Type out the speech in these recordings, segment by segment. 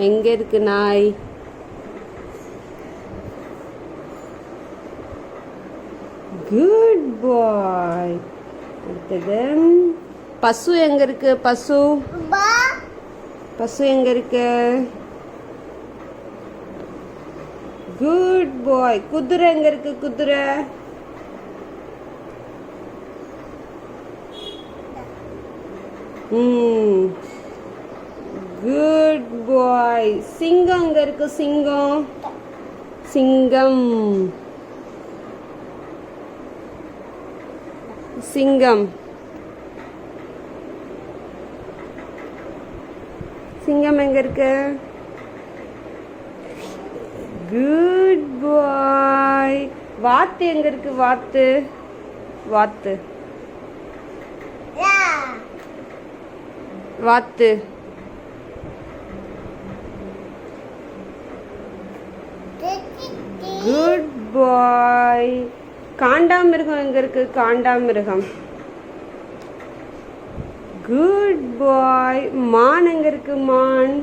எங்க இருக்கு நாய்? குட் பாய். அடுத்தது பசு எங்க இருக்கு? பசு பசு எங்க இருக்கு? குட் பாய். குதிரை எங்க இருக்கு? குதிரை குட் பாய். சிங்கம் எங்க இருக்கு? சிங்கம் சிங்கம் சிங்கம் சிங்கம் எங்க இருக்கு? குட் பாய். வாத்து எங்க இருக்கு? வாத்து வாத்து வாத்து குட் பாய். காண்டாமிருகம் எங்க இருக்கு? காண்டாமிருகம் குட் பாய். மான் எங்க இருக்கு? மான்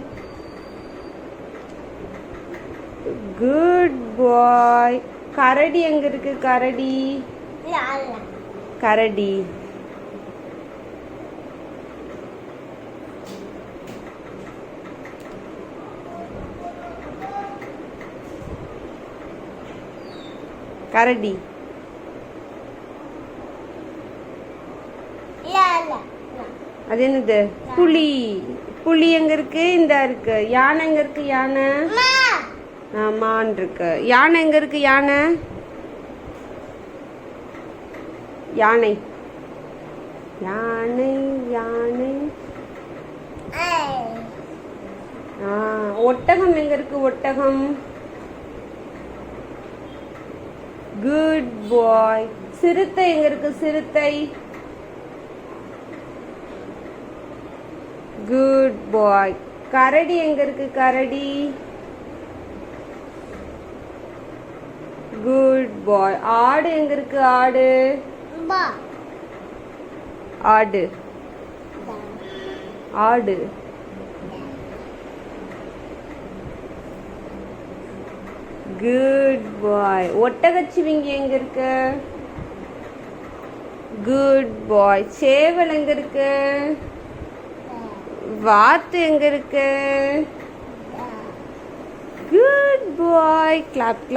குட் பாய். கரடி எங்க இருக்கு? கரடி கரடி கரடி அது என்னது? புலி புலி எங்க இருக்கு? இந்த இருக்கு. யானை எங்க இருக்கு? யானை மான் இருக்கு. யானை எங்க இருக்கு? யானை யானை யானை யானை ஒட்டகம் எங்க இருக்கு? ஒட்டகம் குட் பாய். சிறுத்தை எங்க இருக்கு? சிறுத்தை குட் பாய். கரடி எங்க இருக்கு? கரடி குட் பாய். ஆடு எங்க இருக்கு? ஆடு ஆடு ஆடு குட் பாய். ஒட்டகச்சிவிங்கி எங்க இருக்கு? Good boy. சேவல் எங்க இருக்கு? வாத்து எங்க இருக்கு? Good boy. Clap clap.